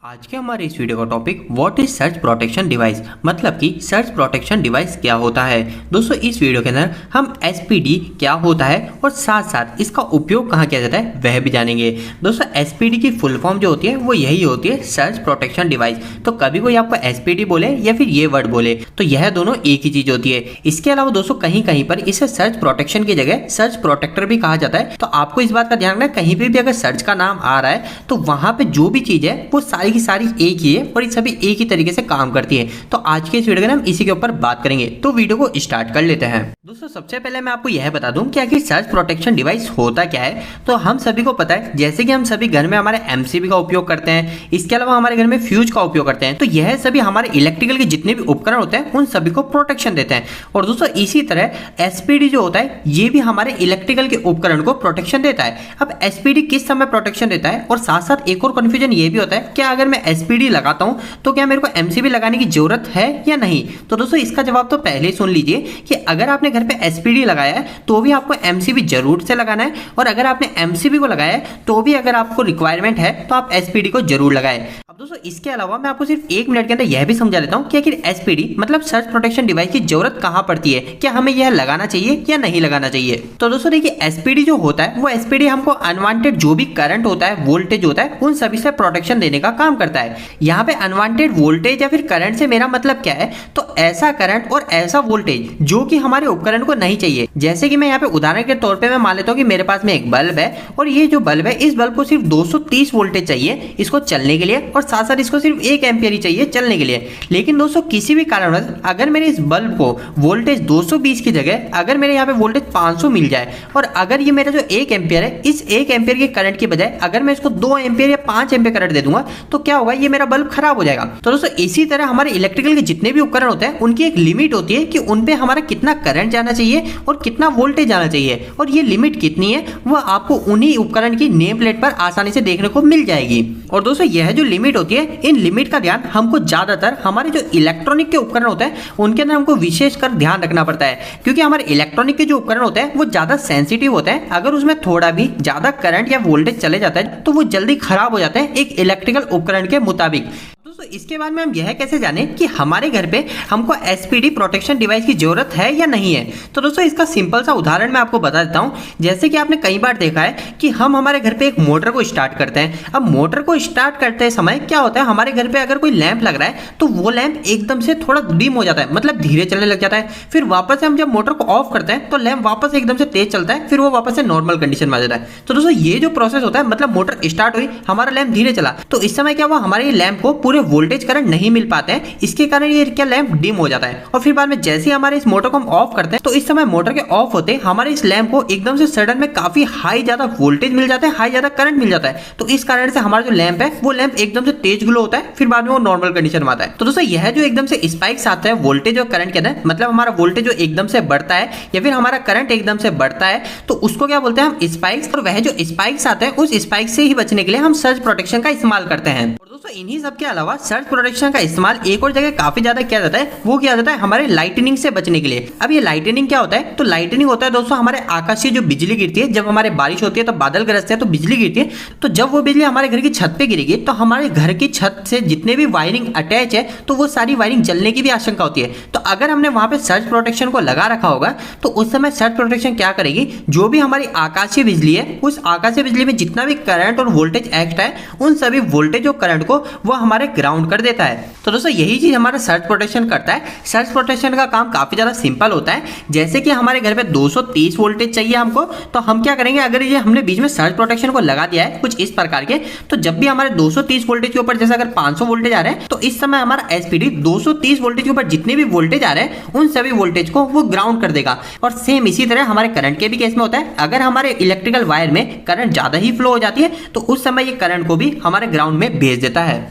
आज के हमारे इस वीडियो का topic what is search protection device, मतलब कि सर्च प्रोटेक्शन डिवाइस क्या होता है। दोस्तों इस वीडियो के अंदर हम एसपीडी क्या होता है और साथ साथ इसका उपयोग कहाँ किया जाता है वह भी जानेंगे। दोस्तों एसपीडी की फुल फॉर्म जो होती है वो यही होती है, सर्च प्रोटेक्शन डिवाइस। तो कभी कोई आपको एसपीडी बोले या फिर ये वर्ड बोले तो यह दोनों एक ही चीज होती है। इसके अलावा दोस्तों कहीं कहीं पर इसे सर्च प्रोटेक्शन की जगह सर्च प्रोटेक्टर भी कहा जाता है। तो आपको इस बात का ध्यान रखना, कहीं पे भी अगर सर्च का नाम आ रहा है तो वहां पे जो भी चीज है वो सारी की सारी एक ही है और ये सभी एक ही तरीके से काम करती है। तो आज के इस वीडियो में हम इसी के ऊपर बात करेंगे, तो वीडियो को स्टार्ट कर लेते हैं। दोस्तों सबसे पहले मैं आपको यह बता दूं कि आखिर सर्च प्रोटेक्शन डिवाइस होता क्या है। तो हम सभी को पता है, जैसे कि हम सभी घर में हमारे एमसीबी का उपयोग करते हैं, इसके अलावा हमारे घर में फ्यूज का उपयोग करते हैं। तो यह सभी हमारे इलेक्ट्रिकल के जितने भी उपकरण होते हैं उन सभी को प्रोटेक्शन देते हैं। और दोस्तों इसी तरह एसपीडी जो होता है ये भी हमारे इलेक्ट्रिकल के उपकरण को प्रोटेक्शन देता है। अब एसपीडी किस समय प्रोटेक्शन देता है, और साथ साथ एक और कंफ्यूजन ये भी होता है कि अगर मैं एसपीडी लगाता हूं तो क्या मेरे को एमसीबी लगाने की जरूरत है या नहीं। तो दोस्तों इसका जवाब तो पहले ही सुन लीजिए कि अगर आपने घर पे एसपीडी लगाया है तो भी आपको एमसीबी जरूर से लगाना है, और अगर आपने एमसीबी को लगाया है तो भी अगर आपको रिक्वायरमेंट है तो आप एसपीडी को जरूर लगाएं। अब दोस्तों इसके अलावा मैं आपको सिर्फ 1 मिनट के अंदर यह भी समझा लेता हूं कि आखिर एसपीडी मतलब सर्च प्रोटेक्शन डिवाइस की जरूरत कहां पड़ती है, क्या हमें यह लगाना चाहिए या नहीं लगाना चाहिए। तो दोस्तों देखिए एसपीडी जो होता है वो एसपीडी हमको अनवांटेड जो भी करंट होता है, वोल्टेज होता है, उन सभी से प्रोटेक्शन देने का काम करता है। यहाँ पे अनवांटेड वोल्टेज या फिर करंट से मेरा मतलब क्या है, तो ऐसा करंट और ऐसा वोल्टेज जो कि हमारे उपकरण को नहीं चाहिए। जैसे कि मैं यहाँ पे उदाहरण के तौर पे मैं मान लेता हूँ कि मेरे पास में एक बल्ब है और ये जो बल्ब है इस बल्ब को सिर्फ 230 वोल्टेज चाहिए इसको चलने के लिए, और साथ साथ इसको सिर्फ 1 एम्पियर ही चाहिए चलने के लिए। लेकिन दोस्तों किसी भी कारणवश अगर मेरे इस बल्ब को वोल्टेज 220 की जगह अगर मेरे यहाँ पे वोल्टेज 500 मिल जाए, और अगर ये मेरा जो 1 एम्पियर है इस 1 एम्पियर के करंट की बजाय अगर मैं इसको 2 एम्पियर या 5 एम्पियर करंट दे दूंगा तो क्या होगा, ये मेरा बल्ब खराब हो जाएगा। तो दोस्तों इसी तरह हमारे इलेक्ट्रिकल के जितने भी उपकरण होते हैं उनकी एक लिमिट होती है कि उन पे हमारा कितना करंट जाना चाहिए और कितना वोल्टेज जाना चाहिए, और ये लिमिट कितनी है वो आपको उन्हीं उपकरण की नेम प्लेट पर आसानी से देखने को मिल जाएगी। और दोस्तों यह जो लिमिट होती है, इन लिमिट का ध्यान हमको ज्यादातर हमारे जो इलेक्ट्रॉनिक के उपकरण होते हैं उनके अंदर हमको विशेषकर ध्यान रखना पड़ता है, क्योंकि हमारे इलेक्ट्रॉनिक के जो उपकरण होते हैं वो ज्यादा सेंसिटिव होते हैं। अगर उसमें थोड़ा भी ज्यादा करंट या वोल्टेज चले जाता है तो वो जल्दी खराब हो जाते हैं एक इलेक्ट्रिकल उपकरण के मुताबिक। दोस्तों इसके बाद में हम यह कैसे जाने कि हमारे घर पे हमको एसपीडी प्रोटेक्शन डिवाइस की जरूरत है या नहीं है। तो दोस्तों इसका सिंपल सा उदाहरण मैं आपको बता देता हूं। जैसे कि आपने कई बार देखा है कि हम हमारे घर पे एक मोटर को स्टार्ट करते हैं। अब मोटर को स्टार्ट करते समय क्या होता है, हमारे घर पे अगर कोई लैंप लग रहा है तो वो लैंप एकदम से थोड़ा डिम हो जाता है, मतलब धीरे चलने लग जाता है। फिर वापस से हम जब मोटर को ऑफ करते हैं तो लैंप वापस एकदम से तेज चलता है, फिर वो वापस से नॉर्मल कंडीशन में आ जाता है। तो दोस्तों ये जो प्रोसेस होता है, मतलब मोटर स्टार्ट हुई, हमारा लैंप धीरे चला, तो इस समय क्या हुआ, हमारे लैंप को पूरे वोल्टेज करंट नहीं मिल पाते हैं, इसके कारण ये क्या लैंप डिम हो जाता है। और फिर बाद में जैसे ही हमारे इस मोटर को हम ऑफ करते हैं तो इस समय मोटर के ऑफ होते हमारे इस लैंप को एकदम से सडन में काफी हाई ज्यादा वोल्टेज मिल जाता है, हाई ज्यादा करंट मिल जाता है। तो इस कारण से हमारा जो लैंप है वो लैंप एकदम से तेज ग्लो होता है, फिर बाद में वो नॉर्मल कंडीशन में आता है। तो दोस्तों यह जो एकदम से स्पाइक्स आता है वोल्टेज और करंट के अंदर, मतलब हमारा वोल्टेज जो एकदम से बढ़ता है या फिर हमारा करंट एकदम से बढ़ता है, तो उसको क्या बोलते हैं हम स्पाइक्स। और वह जो स्पाइक्स आते हैं उस स्पाइक्स से ही बचने के लिए हम सर्च प्रोटेक्शन का इस्तेमाल करते हैं। और दोस्तों इन्हीं सब के अलावा सर्च प्रोटेक्शन का इस्तेमाल एक और जगह काफी ज्यादा किया जाता है, वो किया जाता है हमारे लाइटनिंग से बचने के लिए। अब ये लाइटनिंग क्या होता है, तो लाइटनिंग होता है दोस्तों हमारे आकाशीय जो बिजली गिरती है, जब हमारे बारिश होती है तो बादल गरजते हैं तो बिजली गिरती है, तो जब वो बिजली हमारे घर की छत पे गिरेगी तो हमारे घर की छत से जितने भी वायरिंग अटैच है तो वो सारी वायरिंग जलने की भी आशंका होती है। तो अगर हमने वहां पे सर्च प्रोटेक्शन को लगा रखा होगा तो उस समय सर्च प्रोटेक्शन क्या करेगी, जो भी हमारी आकाशीय बिजली है उस आकाशीय बिजली में जितना भी करंट और वोल्टेज एक्ट है उन सभी वोल्टेज और करंट को वो हमारे ग्राउंड कर देता है। तो दोस्तों यही चीज हमारा सर्च प्रोटेक्शन करता है। सर्च प्रोटेक्शन का काम काफी ज्यादा सिंपल होता है। जैसे कि हमारे घर पे 230 वोल्टेज चाहिए हमको, तो हम क्या करेंगे, अगर ये हमने बीच में सर्च प्रोटेक्शन को लगा दिया है कुछ इस प्रकार के, तो जब भी हमारे 230 वोल्टेज के ऊपर जैसे अगर 500 वोल्टेज आ रहे हैं तो इस समय हमारा एसपीडी 230 वोल्टेज के ऊपर जितने भी वोल्टेज आ रहे हैं उन सभी वोल्टेज को वो ग्राउंड कर देगा। और सेम इसी तरह हमारे करंट के भी केस में होता है। अगर हमारे इलेक्ट्रिकल वायर में करंट ज्यादा ही फ्लो हो जाती है तो उस समय ये करंट को भी हमारे ग्राउंड में भेज देता है।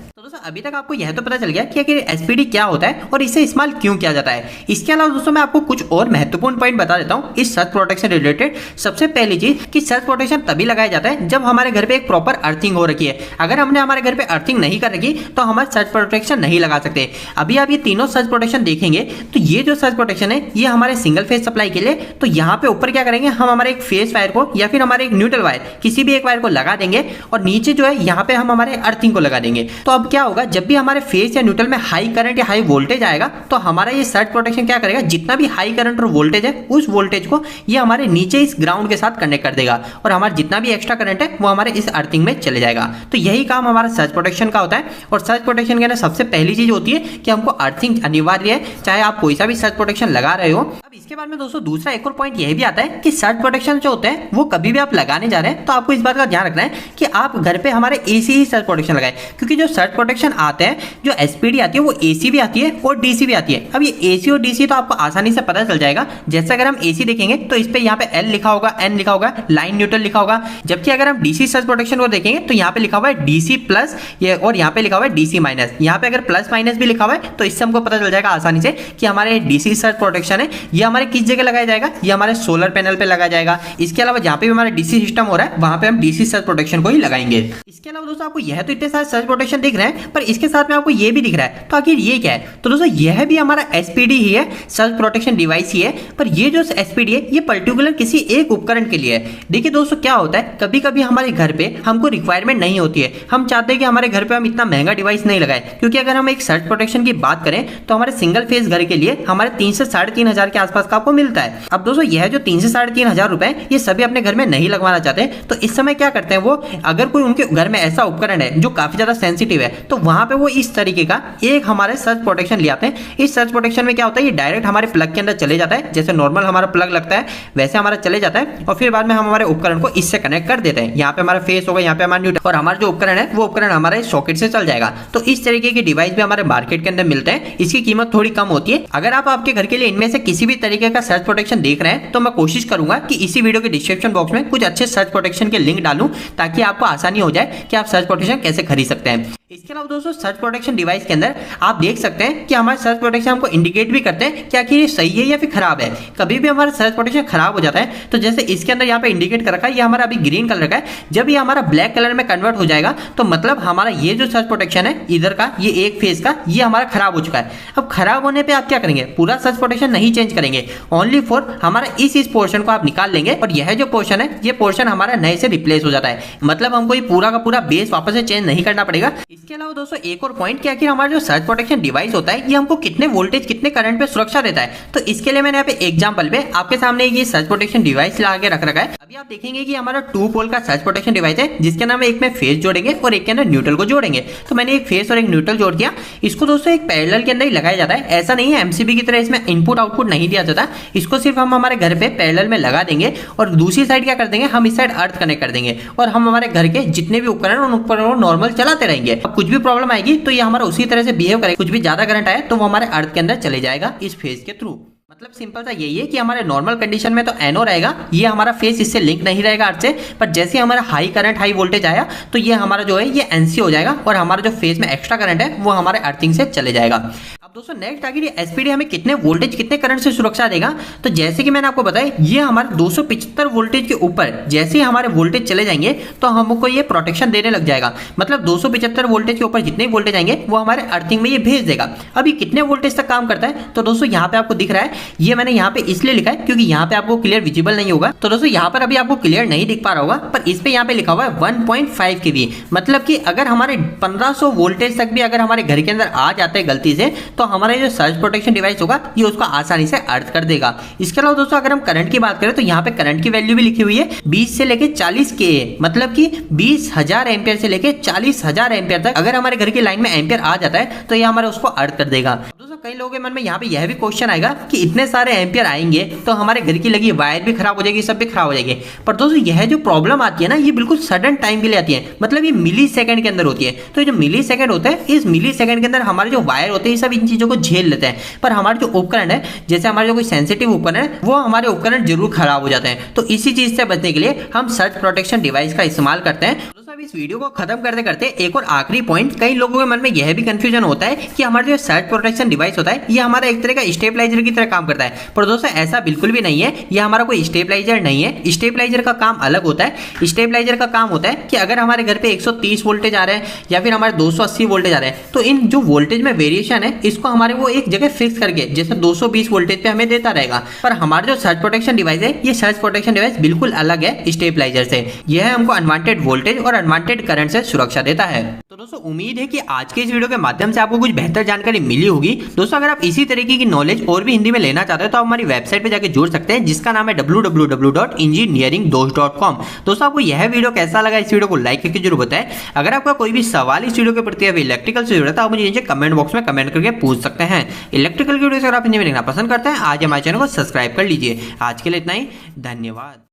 अभी तक आपको यह तो पता चल गया कि आखिर एसपीडी क्या होता है और इसे इस्तेमाल क्यों किया जाता है। इसके अलावा दोस्तों मैं आपको कुछ और महत्वपूर्ण पॉइंट बता देता हूँ इस सर्च प्रोटेक्शन रिलेटेड। सबसे पहली चीज कि सर्च प्रोटेक्शन तभी लगाया जाता है जब हमारे घर पे एक प्रॉपर अर्थिंग हो रखी है। अगर हमने हमारे घर पे अर्थिंग नहीं कर रखी तो हमारे सर्च प्रोटेक्शन नहीं लगा सकते। अभी आप ये तीनों सर्च प्रोटेक्शन देखेंगे तो ये जो सर्च प्रोटेक्शन है ये हमारे सिंगल फेज सप्लाई के लिए, तो यहाँ पे ऊपर क्या करेंगे, हम हमारे एक फेज वायर को या फिर हमारे एक न्यूट्रल वायर किसी भी एक वायर को लगा देंगे और नीचे जो है यहाँ पे हम हमारे अर्थिंग को लगा देंगे। तो अब क्या होगा, जब भी हमारे फेज या न्यूट्रल में हाई करंट या हाई वोल्टेज आएगा तो हमारा ये सर्च प्रोटेक्शन क्या करेगा, जितना भी हाई करंट और वोल्टेज है उस वोल्टेज को ये हमारे नीचे इस ग्राउंड के साथ कनेक्ट कर देगा और हमारा जितना भी एक्स्ट्रा करंट है वो हमारे इस अर्थिंग में चले जाएगा। तो यही काम हमारा सर्च प्रोटेक्शन का होता है। और सर्च प्रोटेक्शन के अंदर सबसे पहली चीज होती है कि हमको अर्थिंग अनिवार्य है, चाहे आप कोई सा भी सर्च प्रोटेक्शन लगा रहे हो। अब इसके बाद में दोस्तों दूसरा एक और पॉइंट यह भी आता है कि सर्च प्रोटेक्शन जो होते हैं वो कभी भी आप लगाने जा रहे हैं तो आपको इस बात का ध्यान रखना है कि आप घर पे हमारे एसी ही सर्च प्रोटेक्शन लगाएं, क्योंकि जो सर्च प्रोटेक्शन आते हैं जो एसपीडी आती है वो एसी भी आती है और डीसी भी आती है। अब ये एसी और डीसी तो आपको आसानी से पता चल जाएगा। जैसे अगर हम एसी देखेंगे तो इस पे यहाँ पे एल लिखा होगा, एन लिखा होगा, लाइन न्यूट्रल लिखा होगा। जबकि अगर हम डीसी सर्च प्रोटेक्शन को देखेंगे तो यहाँ पे लिखा हुआ है डीसी प्लस और यहाँ पे लिखा हुआ है डीसी माइनस। यहाँ पे अगर प्लस माइनस भी लिखा हुआ है तो इससे हमको पता चल जाएगा आसानी से कि हमारे डीसी सर्च प्रोटेक्शन है ये हमारे किस जगह लगाया जाएगा, ये हमारे सोलर पैनल पे लगाया जाएगा। इसके अलावा जहाँ पे भी हमारा डीसी सिस्टम हो रहा है वहां पे हम डीसी सर्च प्रोटेक्शन को ही लगाएंगे। इसके अलावा दोस्तों आपको यह तो इतने सारे सर्च प्रोटेक्शन दिख रहे हैं, पर इसके साथ में आपको ये भी दिख रहा है, तो आखिर ये क्या है। तो दोस्तों यह भी हमारा एसपीडी ही है, सर्च प्रोटेक्शन डिवाइस ही है, पर ये जो एसपीडी है ये पर्टिकुलर किसी एक उपकरण के लिए है। देखिए दोस्तों क्या होता है, कभी कभी हमारे घर पे हमको रिक्वायरमेंट नहीं होती है, हम चाहते हैं कि हमारे घर पे हम इतना महंगा डिवाइस नहीं लगाए, क्योंकि अगर हम एक सर्च प्रोटेक्शन की बात करें तो हमारे सिंगल फेज घर के लिए हमारे 3 से 3,500 के आसपास का आपको मिलता है। अब दोस्तों यह जो 3 से 3,500 रुपए ये सभी अपने घर में नहीं लगवाना चाहते, तो इस समय क्या करते हैं वो, अगर कोई उनके घर में ऐसा उपकरण है जो काफी ज्यादा सेंसिटिव है तो वहां पे वो इस तरीके का एक हमारे सर्च प्रोटेक्शन ले आते हैं। इस सर्च प्रोटेक्शन में क्या होता है, ये डायरेक्ट हमारे प्लग के अंदर चले जाता है, जैसे नॉर्मल हमारा प्लग लगता है वैसे हमारा चले जाता है और फिर बाद में हम हमारे उपकरण को इससे कनेक्ट कर देते हैं। यहाँ पे हमारा फेस होगा, यहाँ पे हमारा न्यूट्रल और हमारा जो उपकरण है वो उपकरण हमारे सॉकेट से चल जाएगा। तो इस तरीके के डिवाइस भी हमारे मार्केट के अंदर मिलते हैं, इसकी कीमत थोड़ी कम होती है। अगर आप आपके घर के लिए इनमें से किसी भी तरीके का सर्च प्रोटेक्शन देख रहे हैं तो मैं कोशिश करूंगा कि इसी वीडियो के डिस्क्रिप्शन बॉक्स में कुछ अच्छे सर्च प्रोटेक्शन के लिंक डालूं ताकि आपको आसानी हो जाए कि आप सर्च प्रोटेक्शन कैसे खरीद सकते हैं। इसके अलावा दोस्तों सर्च प्रोटेक्शन डिवाइस के अंदर आप देख सकते हैं कि हमारे सर्च प्रोटेक्शन हमको इंडिकेट भी करते हैं कि आखिर ये सही है या फिर खराब है। कभी भी हमारा सर्च प्रोटेक्शन खराब हो जाता है तो जैसे इसके अंदर यहाँ पे इंडिकेट कर रखा है, ये हमारा अभी ग्रीन कलर का है, जब ये हमारा ब्लैक कलर में कन्वर्ट हो जाएगा तो मतलब हमारा ये जो सर्च प्रोटेक्शन है इधर का ये एक फेज का ये हमारा खराब हो चुका है। अब खराब होने पर आप क्या करेंगे, पूरा सर्च प्रोटेक्शन नहीं चेंज करेंगे, ओनली फॉर हमारा इस पोर्शन को आप निकाल लेंगे और यह जो पोर्शन है ये पोर्शन हमारा नए से रिप्लेस हो जाता है। मतलब हमको ये पूरा का पूरा बेस वापस से चेंज नहीं करना पड़ेगा। इसके अलावा दोस्तों एक और पॉइंट कि आखिर हमारा जो सर्च प्रोटेक्शन डिवाइस होता है ये हमको कितने वोल्टेज कितने करंट पे सुरक्षा देता है। तो इसके लिए मैंने यहाँ पे एग्जांपल पे आपके सामने ये सर्च प्रोटेक्शन डिवाइस लगा के रख रखा है। अभी आप देखेंगे कि हमारा 2 पोल का सर्च प्रोटेक्शन डिवाइस है जिसके नाम एक में फेस जोड़ेंगे और एक के अंदर न्यूट्रल को जोड़ेंगे। तो मैंने एक फेस और एक न्यूट्रल जोड़ दिया। इसको दोस्तों एक पैरेलल के अंदर ही लगाया जाता है, ऐसा नहीं है एमसीबी की तरह इसमें इनपुट आउटपुट नहीं दिया जाता। इसको सिर्फ हम हमारे घर पे पैरेलल में लगा देंगे और दूसरी साइड क्या कर देंगे, हम इस साइड अर्थ कनेक्ट कर देंगे और हम हमारे घर के जितने भी उपकरण उन उपकरणों को नॉर्मल चलाते रहेंगे। अब कुछ भी प्रॉब्लम आएगी तो ये हमारा उसी तरह से बिहेव करेगा। कुछ भी ज्यादा करंट आए तो वो हमारे अर्थ के अंदर चले जाएगा इस फेज के थ्रू। मतलब सिंपल सा यही है कि हमारे नॉर्मल कंडीशन में तो एनओ रहेगा, ये हमारा फेस इससे लिंक नहीं रहेगा अर्थ से, पर जैसे हमारा हाई करंट हाई वोल्टेज आया तो ये हमारा जो है ये एनसी हो जाएगा और हमारा जो फेस में एक्स्ट्रा करंट है वो हमारे अर्थिंग से चले जाएगा। अब दोस्तों नेक्स्ट आगे एसपीडी हमें कितने वोल्टेज कितने करंट से सुरक्षा देगा, तो जैसे कि मैंने आपको बताया ये हमारे 275 वोल्टेज के ऊपर जैसे ही हमारे वोल्टेज चले जाएंगे तो हमको ये प्रोटेक्शन देने लग जाएगा। मतलब 275 वोल्टेज के ऊपर जितने वोल्टेज आएंगे वो हमारे अर्थिंग में ये भेज देगा। अभी कितने वोल्टेज तक काम करता है, तो दोस्तों यहाँ पे आपको दिख रहा है, ये मैंने यहाँ पे इसलिए लिखा है क्योंकि यहाँ पे आपको क्लियर विजिबल नहीं होगा। तो दोस्तों यहाँ पर अभी आपको क्लियर नहीं दिख पा रहा होगा, पर इस पे यहाँ पे लिखा हुआ है 1.5 kV। मतलब कि अगर हमारे 1500 वोल्टेज तक भी अगर हमारे घर के अंदर आ जाते हैं गलती से तो हमारे जो सर्च प्रोटेक्शन डिवाइस होगा ये उसको आसानी से अर्थ कर देगा। इसके अलावा दोस्तों अगर हम करंट की बात करें तो यहाँ पे करंट की वैल्यू भी लिखी हुई है 20 से लेके 40 के, मतलब कि 20,000 एम्पियर से लेके 40,000 एम्पियर तक अगर हमारे घर की लाइन में एम्पियर आ जाता है तो ये हमारे उसको अर्थ कर देगा। दोस्तों कई लोगों के मन में यहाँ पे यह भी क्वेश्चन आएगा कि इतने सारे एम्पियर आएंगे तो हमारे घर की लगी वायर भी खराब हो जाएगी, सब भी खराब हो जाएगी। पर दोस्तों यह जो प्रॉब्लम आती है ना, ये बिल्कुल सडन टाइम के लिए आती है, मतलब ये मिली सेकंड के अंदर होती है। तो ये जो मिली सेकंड होता है, इस मिली सेकंड के अंदर हमारे जो वायर होते हैं सब इन चीजों को झेल लेते हैं। पर हमारे जो उपकरण है, जैसे हमारे जो कोई सेंसिटिव उपकरण है, वो हमारे उपकरण जरूर खराब हो जाते हैं। तो इसी चीज से बचने के लिए हम सर्ज प्रोटेक्शन डिवाइस का इस्तेमाल करते हैं। दोस्तों इस वीडियो को खत्म करते करते एक और आखिरी पॉइंट, कई लोगों के मन में यह भी कंफ्यूजन होता है कि हमारा जो सर्ज प्रोटेक्शन डिवाइस होता है, ये हमारा एक तरह का स्टेबलाइजर की तरह काम करता है। पर दोस्तों ऐसा बिल्कुल भी नहीं है, ये हमारा कोई स्टेबलाइजर नहीं है। स्टेबलाइजर का काम अलग होता है। स्टेबलाइजर का काम होता है कि अगर हमारे घर पे 130 वोल्टेज आ रहे हैं या फिर हमारे 280 वोल्टेज आ रहे हैं, तो इन जो वोल्टेज में वेरिएशन है, इसको हमारे वो एक जगह फिक्स करके जैसे 220 वोल्टेज पे हमें देता रहेगा। पर हमारा जो सर्ज प्रोटेक्शन डिवाइस है, ये सर्ज प्रोटेक्शन डिवाइस बिल्कुल अलग है स्टेबलाइजर से। यह हमको अनवांटेड वोल्टेज और अनवांटेड करंट से सुरक्षा देता है। तो दोस्तों उम्मीद है कि आज के इस वीडियो के माध्यम से आपको कुछ बेहतर जानकारी मिली होगी। दोस्तों अगर आप इसी तरीके की नॉलेज और भी हिंदी में लेना चाहते हो तो आप हमारी वेबसाइट पे जाके जुड़ सकते हैं, जिसका नाम है www.engineeringdost.com। दोस्तों आपको यह वीडियो कैसा लगा, इस वीडियो को लाइक करके जरूर बताएं। अगर आपका कोई भी सवाल इस वीडियो के प्रति इलेक्ट्रिकल से जुड़ा है तो आप मुझे नीचे कमेंट बॉक्स में कमेंट करके पूछ सकते हैं। इलेक्ट्रिकल की वीडियो अगर आप हिंदी में देखना पसंद करते हैं, आज हमारे चैनल को सब्सक्राइब कर लीजिए। आज के लिए इतना ही, धन्यवाद।